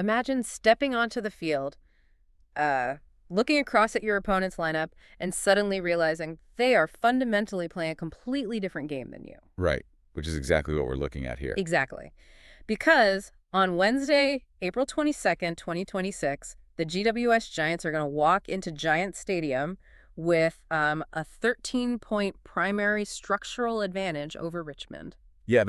Imagine stepping onto the field, uh, looking across at your opponent's lineup, and suddenly realizing they are fundamentally playing a completely different game than you. Right, which is exactly what we're looking at here. Exactly. Because on Wednesday, April 22nd, 2026, the GWS Giants are going to walk into Giant Stadium with a 13-point primary structural advantage over Richmond. Yeah,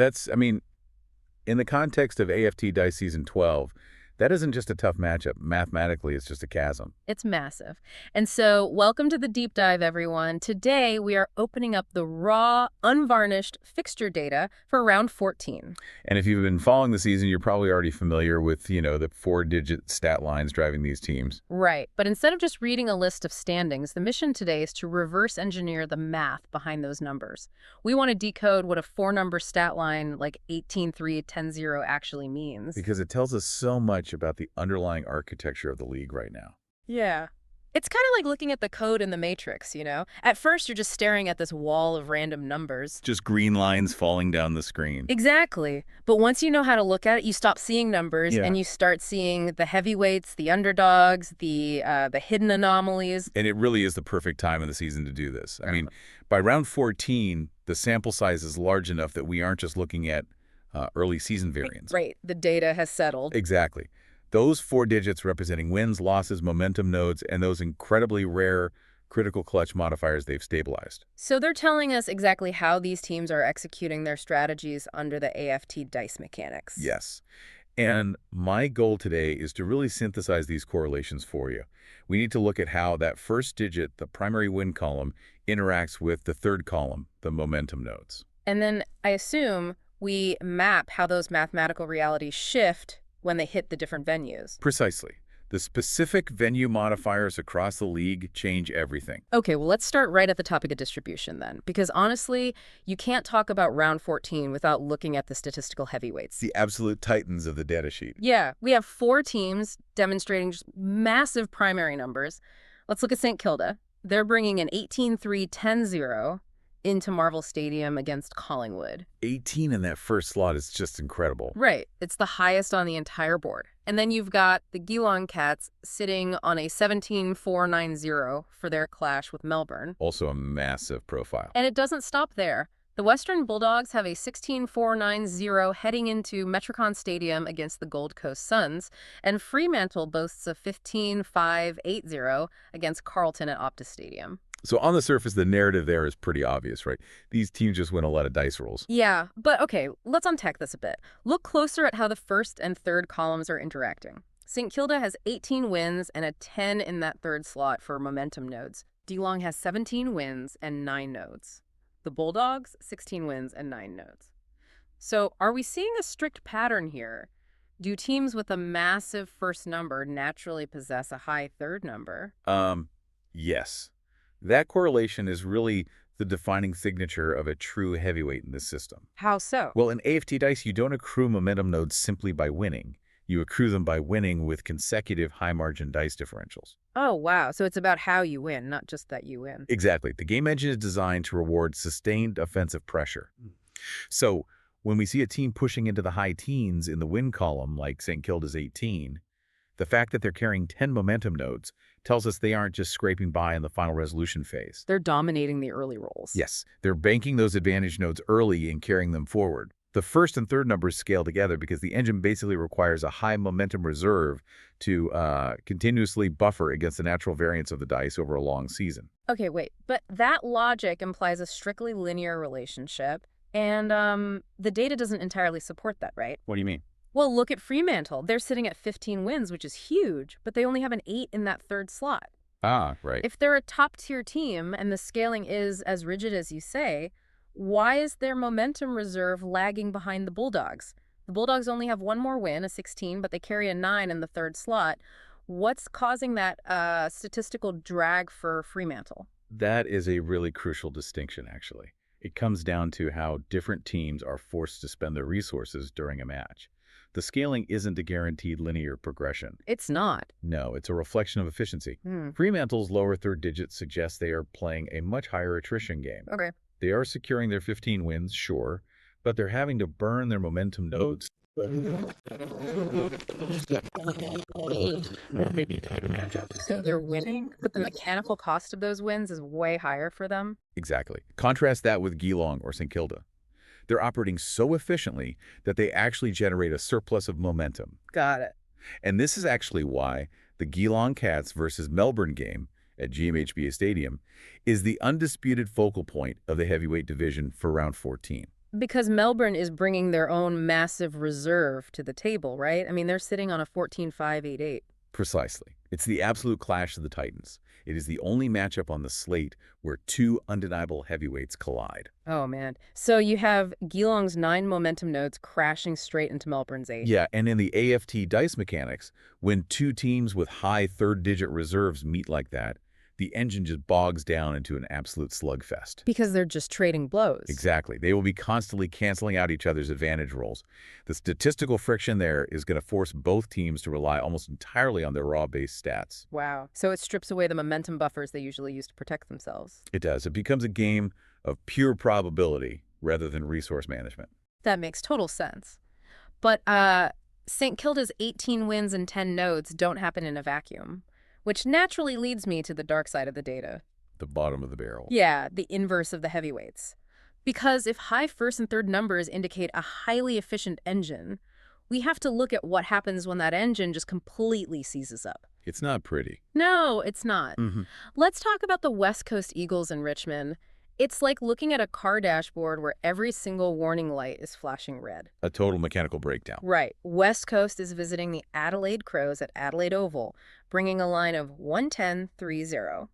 in the context of AFT Dice Season 12, that isn't just a tough matchup. Mathematically, it's just a chasm. It's massive. And so, welcome to the deep dive, everyone. Today, we are opening up the raw, unvarnished fixture data for round 14. And if you've been following the season, you're probably already familiar with, the four-digit stat lines driving these teams. Right. But instead of just reading a list of standings, the mission today is to reverse engineer the math behind those numbers. We want to decode what a four-number stat line like 18-3-10-0 actually means. Because it tells us so much about the underlying architecture of the league right now. Yeah. It's kind of like looking at the code in the Matrix, you know? At first, you're just staring at this wall of random numbers. Just green lines falling down the screen. Exactly. But once you know how to look at it, you stop seeing numbers Yeah. and you start seeing the heavyweights, the underdogs, the hidden anomalies. And it really is the perfect time of the season to do this. I mean, by round 14, the sample size is large enough that we aren't just looking at early season variance. Right. The data has settled. Exactly. Those four digits representing wins, losses, momentum nodes, and those incredibly rare critical clutch modifiers they've stabilized. So they're telling us exactly how these teams are executing their strategies under the AFT Dice mechanics. Yes. And my goal today is to really synthesize these correlations for you. We need to look at how that first digit, the primary win column, interacts with the third column, the momentum nodes. And then I assume we map how those mathematical realities shift when they hit the different venues. Precisely. The specific venue modifiers across the league change everything. Okay, well, let's start right at the topic of distribution then, because honestly, you can't talk about round 14 without looking at the statistical heavyweights. The absolute titans of the data sheet. Yeah, we have four teams demonstrating just massive primary numbers. Let's look at St. Kilda. They're bringing an 18-3-10-0 into Marvel Stadium against Collingwood. 18 in that first slot is just incredible. Right. It's the highest on the entire board. And then you've got the Geelong Cats sitting on a 17-4-9-0 for their clash with Melbourne. Also a massive profile. And it doesn't stop there. The Western Bulldogs have a 16-4-9-0 heading into Metricon Stadium against the Gold Coast Suns, and Fremantle boasts a 15-5-8-0 against Carlton at Optus Stadium. So on the surface, the narrative there is pretty obvious, right? These teams just win a lot of dice rolls. Yeah, but okay, let's unpack this a bit. Look closer at how the first and third columns are interacting. St. Kilda has 18 wins and a 10 in that third slot for momentum nodes. Geelong has 17 wins and 9 nodes. The Bulldogs, 16 wins and 9 nodes. So are we seeing a strict pattern here? Do teams with a massive first number naturally possess a high third number? Yes. That correlation is really the defining signature of a true heavyweight in this system. How so? Well, in AFT Dice, you don't accrue momentum nodes simply by winning. You accrue them by winning with consecutive high-margin dice differentials. Oh, wow. So it's about how you win, not just that you win. Exactly. The game engine is designed to reward sustained offensive pressure. So when we see a team pushing into the high teens in the win column, like St. Kilda's 18, the fact that they're carrying 10 momentum nodes tells us they aren't just scraping by in the final resolution phase. They're dominating the early rolls. Yes, they're banking those advantage nodes early and carrying them forward. The first and third numbers scale together because the engine basically requires a high momentum reserve to continuously buffer against the natural variance of the dice over a long season. Okay, wait. But that logic implies a strictly linear relationship, and the data doesn't entirely support that, right? What do you mean? Well, look at Fremantle. They're sitting at 15 wins, which is huge, but they only have an 8 in that third slot. Ah, right. If they're a top-tier team and the scaling is as rigid as you say, why is their momentum reserve lagging behind the Bulldogs? The Bulldogs only have one more win, a 16, but they carry a 9 in the third slot. What's causing that statistical drag for Fremantle? That is a really crucial distinction, actually. It comes down to how different teams are forced to spend their resources during a match. The scaling isn't a guaranteed linear progression. It's not. No, it's a reflection of efficiency. Fremantle's lower third digits suggest they are playing a much higher attrition game. Okay. They are securing their 15 wins, sure, but they're having to burn their momentum nodes So they're winning, but the mechanical cost of those wins is way higher for them. Exactly. Contrast that with Geelong or St Kilda. They're operating so efficiently that they actually generate a surplus of momentum. Got it. And this is actually why the Geelong Cats versus Melbourne game at GMHBA Stadium is the undisputed focal point of the heavyweight division for round 14. Because Melbourne is bringing their own massive reserve to the table, right? I mean, they're sitting on a 14-5-8-8. Precisely. It's the absolute clash of the Titans. It is the only matchup on the slate where two undeniable heavyweights collide. Oh, man. So you have Geelong's 9 momentum nodes crashing straight into Melbourne's 8. Yeah, and in the AFT Dice mechanics, when two teams with high third-digit reserves meet like that, the engine just bogs down into an absolute slugfest. Because they're just trading blows. Exactly. They will be constantly canceling out each other's advantage rolls. The statistical friction there is going to force both teams to rely almost entirely on their raw-based stats. Wow. So it strips away the momentum buffers they usually use to protect themselves. It does. It becomes a game of pure probability rather than resource management. That makes total sense. But St. Kilda's 18 wins and 10 nodes don't happen in a vacuum, which naturally leads me to the dark side of the data. The bottom of the barrel. Yeah, the inverse of the heavyweights. Because if high first and third numbers indicate a highly efficient engine, we have to look at what happens when that engine just completely seizes up. It's not pretty. No, it's not. Let's talk about the West Coast Eagles in Richmond. It's like looking at a car dashboard where every single warning light is flashing red. A total mechanical breakdown. Right. West Coast is visiting the Adelaide Crows at Adelaide Oval, bringing a line of 110-3-0.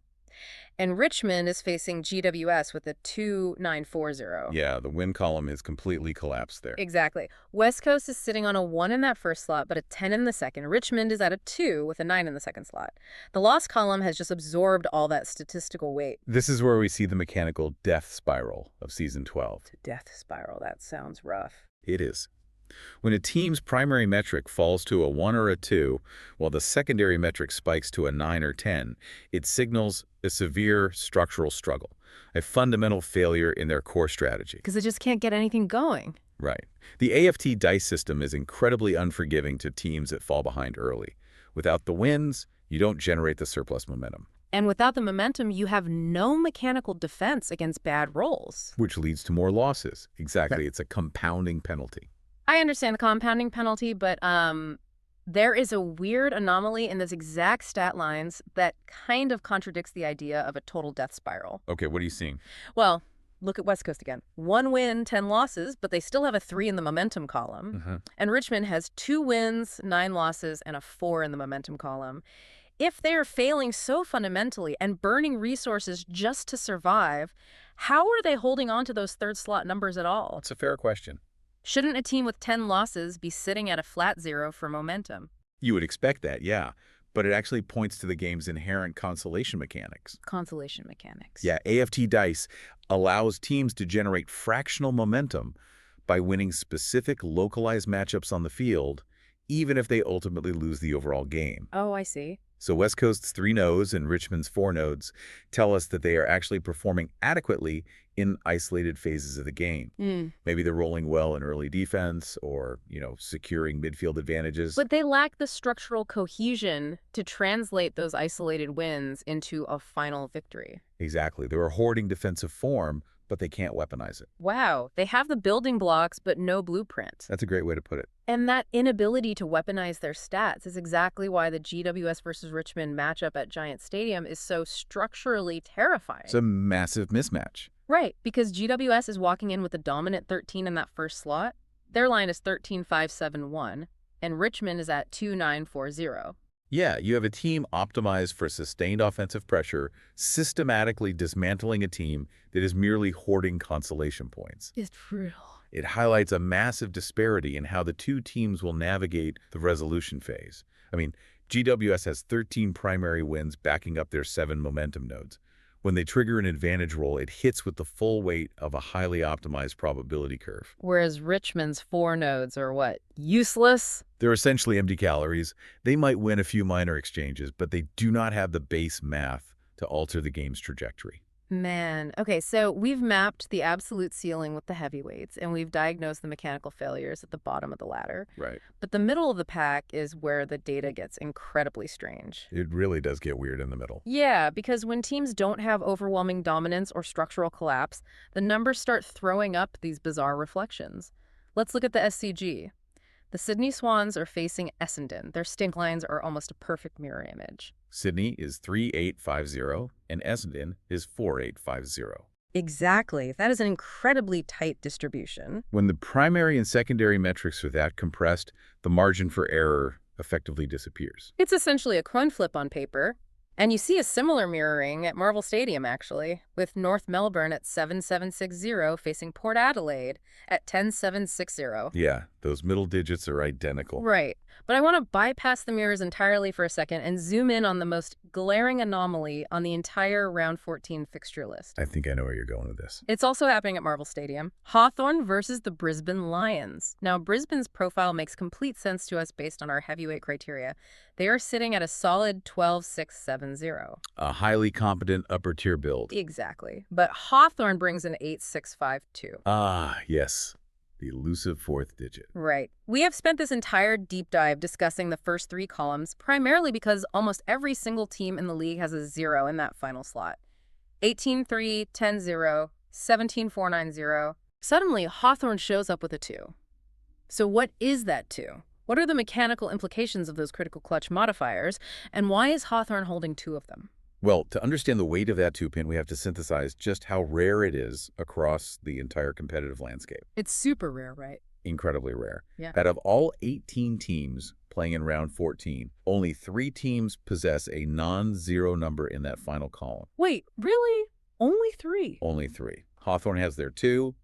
And Richmond is facing GWS with a 2-9-4-0. Yeah, the win column is completely collapsed there. Exactly. West Coast is sitting on a 1 in that first slot, but a 10 in the second. Richmond is at a 2 with a 9 in the second slot. The loss column has just absorbed all that statistical weight. This is where we see the mechanical death spiral of Season 12. Death spiral. That sounds rough. It is. When a team's primary metric falls to a 1 or a 2, while the secondary metric spikes to a 9 or 10, it signals a severe structural struggle, a fundamental failure in their core strategy. Because they just can't get anything going. Right. The AFT Dice system is incredibly unforgiving to teams that fall behind early. Without the wins, you don't generate the surplus momentum. And without the momentum, you have no mechanical defense against bad rolls. Which leads to more losses. Exactly. It's a compounding penalty. I understand the compounding penalty, but there is a weird anomaly in those exact stat lines that kind of contradicts the idea of a total death spiral. Okay, what are you seeing? Well, look at West Coast again. 1 win, 10 losses, but they still have a 3 in the momentum column. And Richmond has 2 wins, 9 losses, and a 4 in the momentum column. If they are failing so fundamentally and burning resources just to survive, how are they holding on to those third slot numbers at all? That's a fair question. Shouldn't a team with 10 losses be sitting at a flat 0 for momentum? You would expect that, yeah. But it actually points to the game's inherent consolation mechanics. Consolation mechanics. Yeah, AFT Dice allows teams to generate fractional momentum by winning specific localized matchups on the field, even if they ultimately lose the overall game. Oh, I see. So West Coast's 3 nodes and Richmond's 4 nodes tell us that they are actually performing adequately in isolated phases of the game. Maybe they're rolling well in early defense or, securing midfield advantages. But they lack the structural cohesion to translate those isolated wins into a final victory. Exactly. They're hoarding defensive form, but they can't weaponize it. Wow. They have the building blocks, but no blueprint. That's a great way to put it. And that inability to weaponize their stats is exactly why the GWS versus Richmond matchup at Giant Stadium is so structurally terrifying. It's a massive mismatch. Right, because GWS is walking in with a dominant 13 in that first slot. Their line is 13-5-7-1, and Richmond is at 2-9-4-0. Yeah, you have a team optimized for sustained offensive pressure, systematically dismantling a team that is merely hoarding consolation points. It's brutal. It highlights a massive disparity in how the two teams will navigate the resolution phase. I mean, GWS has 13 primary wins backing up their 7 momentum nodes. When they trigger an advantage roll, it hits with the full weight of a highly optimized probability curve. Whereas Richmond's 4 nodes are what? Useless? They're essentially empty calories. They might win a few minor exchanges, but they do not have the base math to alter the game's trajectory. Man, okay, so we've mapped the absolute ceiling with the heavyweights, and we've diagnosed the mechanical failures at the bottom of the ladder. Right. But the middle of the pack is where the data gets incredibly strange. It really does get weird in the middle. Yeah, because when teams don't have overwhelming dominance or structural collapse, the numbers start throwing up these bizarre reflections. Let's look at the SCG. The Sydney Swans are facing Essendon. Their stink lines are almost a perfect mirror image. Sydney is 3.850 and Essendon is 4.850. Exactly. That is an incredibly tight distribution. When the primary and secondary metrics are that compressed, the margin for error effectively disappears. It's essentially a coin flip on paper. And you see a similar mirroring at Marvel Stadium, actually, with North Melbourne at 7.760 facing Port Adelaide at 10.760. Yeah, those middle digits are identical. Right. But I want to bypass the mirrors entirely for a second and zoom in on the most glaring anomaly on the entire round 14 fixture list. I think I know where you're going with this. It's also happening at Marvel Stadium. Hawthorn versus the Brisbane Lions. Now, Brisbane's profile makes complete sense to us based on our heavyweight criteria. They are sitting at a solid 12.670. A highly competent upper-tier build. Exactly. But Hawthorn brings an 8.652. Ah, yes. The elusive fourth digit. Right. We have spent this entire deep dive discussing the first three columns, primarily because almost every single team in the league has a 0 in that final slot. 18.3, 10.0, 17.490. Suddenly, Hawthorn shows up with a 2. So what is that 2? What are the mechanical implications of those critical clutch modifiers, and why is Hawthorn holding 2 of them? Well, to understand the weight of that 2-pin, we have to synthesize just how rare it is across the entire competitive landscape. It's super rare, right? Incredibly rare. Yeah. Out of all 18 teams playing in round 14, only 3 teams possess a non-zero number in that final column. Wait, really? Only 3? Only 3. Hawthorn has their 2,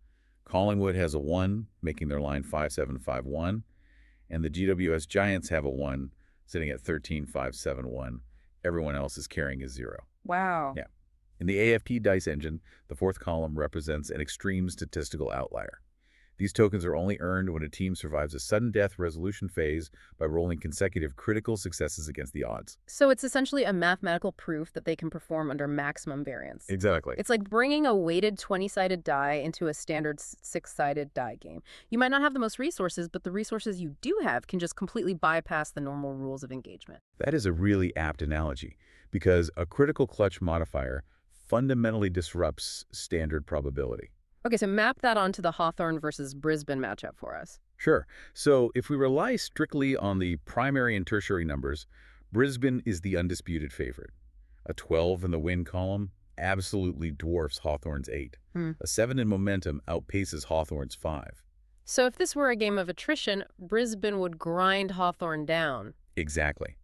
Collingwood has a 1, making their line 5.751, and the GWS Giants have a 1, sitting at 13.571. Everyone else is carrying a 0. Wow. Yeah. In the AFT Dice engine, the 4th column represents an extreme statistical outlier. These tokens are only earned when a team survives a sudden death resolution phase by rolling consecutive critical successes against the odds. So it's essentially a mathematical proof that they can perform under maximum variance. Exactly. It's like bringing a weighted 20-sided die into a standard 6-sided die game. You might not have the most resources, but the resources you do have can just completely bypass the normal rules of engagement. That is a really apt analogy, because a critical clutch modifier fundamentally disrupts standard probability. Okay, so map that onto the Hawthorn versus Brisbane matchup for us. Sure. So if we rely strictly on the primary and tertiary numbers, Brisbane is the undisputed favorite. A 12 in the win column absolutely dwarfs Hawthorn's 8. A 7 in momentum outpaces Hawthorn's 5. So if this were a game of attrition, Brisbane would grind Hawthorn down. Exactly.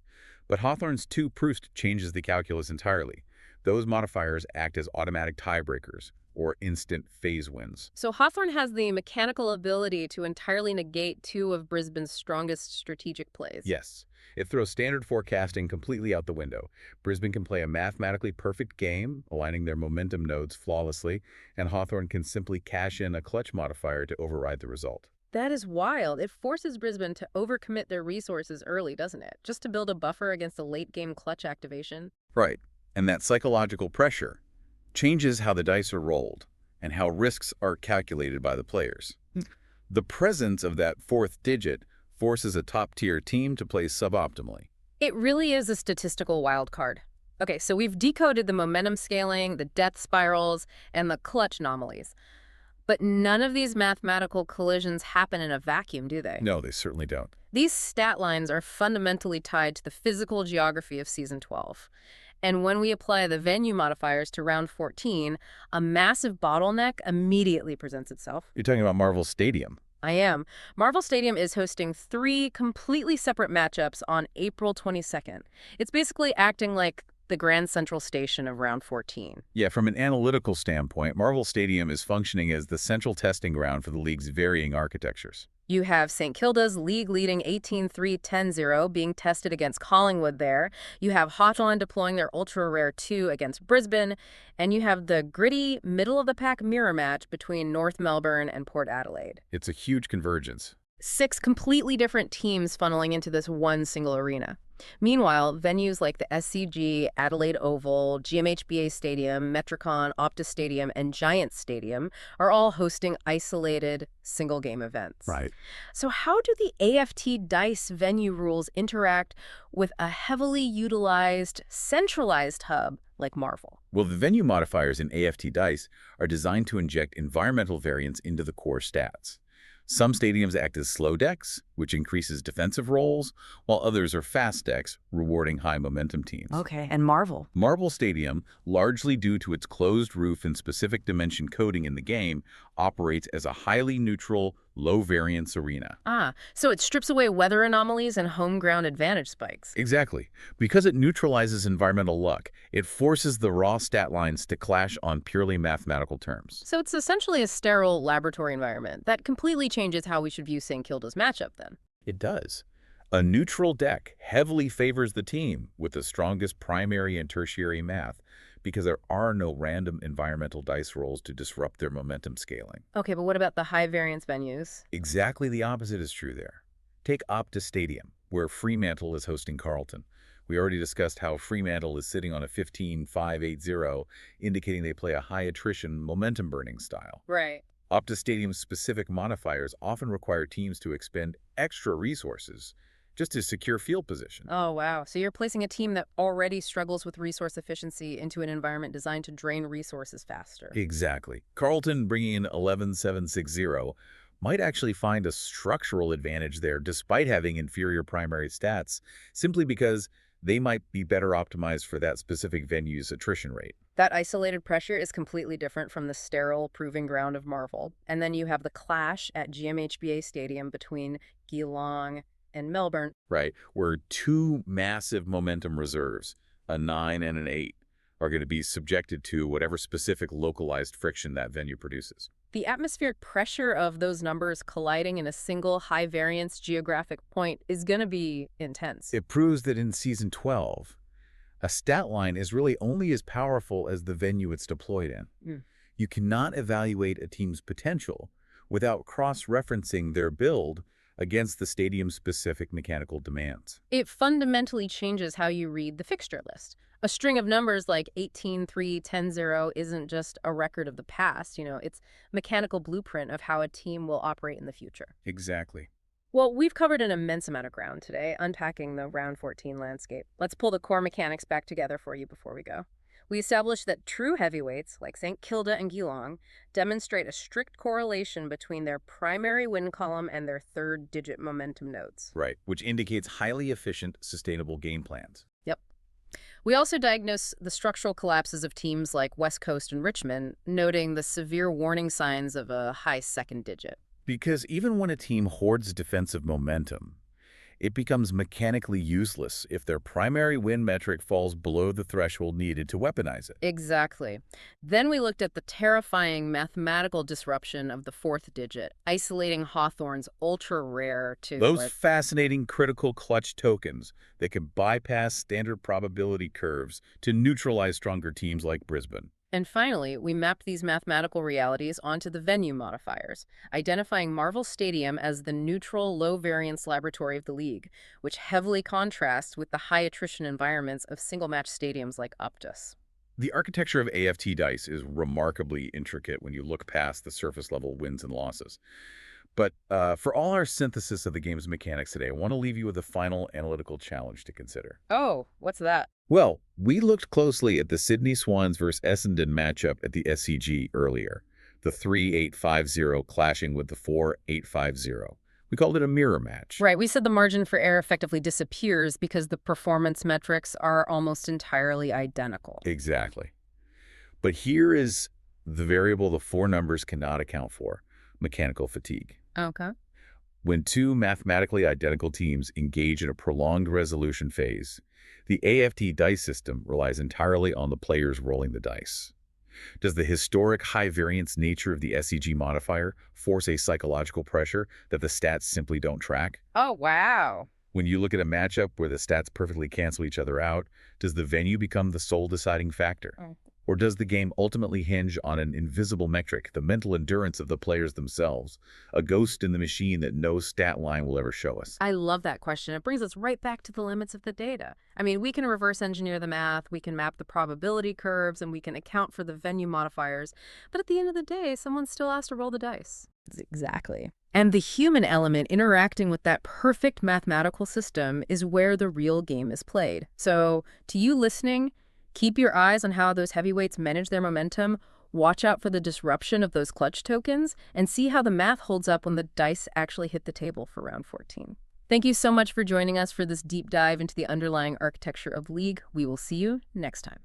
But Hawthorn's 2 proofs changes the calculus entirely. Those modifiers act as automatic tiebreakers, or instant phase wins. So Hawthorn has the mechanical ability to entirely negate 2 of Brisbane's strongest strategic plays. Yes. It throws standard forecasting completely out the window. Brisbane can play a mathematically perfect game, aligning their momentum nodes flawlessly, and Hawthorn can simply cash in a clutch modifier to override the result. That is wild. It forces Brisbane to overcommit their resources early, doesn't it? Just to build a buffer against a late-game clutch activation. Right. And that psychological pressure changes how the dice are rolled and how risks are calculated by the players. The presence of that 4th digit forces a top-tier team to play suboptimally. It really is a statistical wild card. Okay, so we've decoded the momentum scaling, the death spirals, and the clutch anomalies. But none of these mathematical collisions happen in a vacuum, do they? No, they certainly don't. These stat lines are fundamentally tied to the physical geography of Season 12. And when we apply the venue modifiers to round 14, a massive bottleneck immediately presents itself. You're talking about Marvel Stadium. I am. Marvel Stadium is hosting 3 completely separate matchups on April 22nd. It's basically acting like the Grand Central Station of round 14. Yeah, from an analytical standpoint, Marvel Stadium is functioning as the central testing ground for the league's varying architectures. You have St. Kilda's league-leading 18-3-10-0 being tested against Collingwood there. You have Hawthorn deploying their ultra-rare 2 against Brisbane. And you have the gritty, middle-of-the-pack mirror match between North Melbourne and Port Adelaide. It's a huge convergence. 6 completely different teams funneling into this one single arena. Meanwhile, venues like the SCG, Adelaide Oval, GMHBA Stadium, Metricon, Optus Stadium, and Giants Stadium are all hosting isolated single-game events. Right. So how do the AFT Dice venue rules interact with a heavily utilized, centralized hub like Marvel? Well, the venue modifiers in AFT Dice are designed to inject environmental variance into the core stats. Some stadiums act as slow decks, which increases defensive rolls, while others are fast decks, rewarding high momentum teams. Okay, and Marvel? Marvel Stadium, largely due to its closed roof and specific dimension coding in the game, operates as a highly neutral, low-variance arena. So it strips away weather anomalies and home ground advantage spikes. Exactly. Because it neutralizes environmental luck, it forces the raw stat lines to clash on purely mathematical terms. So it's essentially a sterile laboratory environment that completely changes how we should view St. Kilda's matchup then. It does. A neutral deck heavily favors the team with the strongest primary and tertiary math because there are no random environmental dice rolls to disrupt their momentum scaling. Okay, but what about the high variance venues? Exactly the opposite is true there. Take Optus Stadium, where Fremantle is hosting Carlton. We already discussed how Fremantle is sitting on a 15-5-8-0, indicating they play a high attrition, momentum-burning style. Right. Optus Stadium's specific modifiers often require teams to expend extra resources just to secure field position. Oh, wow. So you're placing a team that already struggles with resource efficiency into an environment designed to drain resources faster. Exactly. Carlton bringing in 11-7-6-0 might actually find a structural advantage there despite having inferior primary stats, simply because they might be better optimized for that specific venue's attrition rate. That isolated pressure is completely different from the sterile proving ground of Marvel. And then you have the clash at GMHBA Stadium between Geelong and Melbourne. Right, where two massive momentum reserves, a 9 and an 8, are going to be subjected to whatever specific localized friction that venue produces. The atmospheric pressure of those numbers colliding in a single high-variance geographic point is going to be intense. It proves that in Season 12, a stat line is really only as powerful as the venue it's deployed in. You cannot evaluate a team's potential without cross-referencing their build against the stadium's specific mechanical demands. It fundamentally changes how you read the fixture list. A string of numbers like 18-3, 10-0 isn't just a record of the past. It's mechanical blueprint of how a team will operate in the future. Exactly. Well, we've covered an immense amount of ground today, unpacking the round 14 landscape. Let's pull the core mechanics back together for you before we go. We established that true heavyweights, like St. Kilda and Geelong, demonstrate a strict correlation between their primary win column and their third-digit momentum nodes. Right, which indicates highly efficient, sustainable game plans. Yep. We also diagnosed the structural collapses of teams like West Coast and Richmond, noting the severe warning signs of a high second digit. Because even when a team hoards defensive momentum, it becomes mechanically useless if their primary win metric falls below the threshold needed to weaponize it. Exactly. Then we looked at the terrifying mathematical disruption of the fourth digit, isolating Hawthorn's ultra-rare to... Those fascinating critical clutch tokens that can bypass standard probability curves to neutralize stronger teams like Brisbane. And finally, we mapped these mathematical realities onto the venue modifiers, identifying Marvel Stadium as the neutral, low-variance laboratory of the league, which heavily contrasts with the high-attrition environments of single-match stadiums like Optus. The architecture of AFT Dice is remarkably intricate when you look past the surface-level wins and losses. But for all our synthesis of the game's mechanics today, I want to leave you with a final analytical challenge to consider. Oh, what's that? Well, we looked closely at the Sydney Swans versus Essendon matchup at the SCG earlier, the 3-8-5-0 clashing with the 4-8-5-0. We called it a mirror match. Right, we said the margin for error effectively disappears because the performance metrics are almost entirely identical. Exactly. But here is the variable the four numbers cannot account for: mechanical fatigue. Okay. When two mathematically identical teams engage in a prolonged resolution phase, the AFT dice system relies entirely on the players rolling the dice. Does the historic high-variance nature of the SCG modifier force a psychological pressure that the stats simply don't track? Oh, wow. When you look at a matchup where the stats perfectly cancel each other out, does the venue become the sole deciding factor? Or does the game ultimately hinge on an invisible metric, the mental endurance of the players themselves, a ghost in the machine that no stat line will ever show us? I love that question. It brings us right back to the limits of the data. I mean, we can reverse engineer the math, we can map the probability curves, and we can account for the venue modifiers. But at the end of the day, someone still has to roll the dice. Exactly. And the human element interacting with that perfect mathematical system is where the real game is played. So, to you listening, keep your eyes on how those heavyweights manage their momentum, watch out for the disruption of those clutch tokens, and see how the math holds up when the dice actually hit the table for round 14. Thank you so much for joining us for this deep dive into the underlying architecture of League. We will see you next time.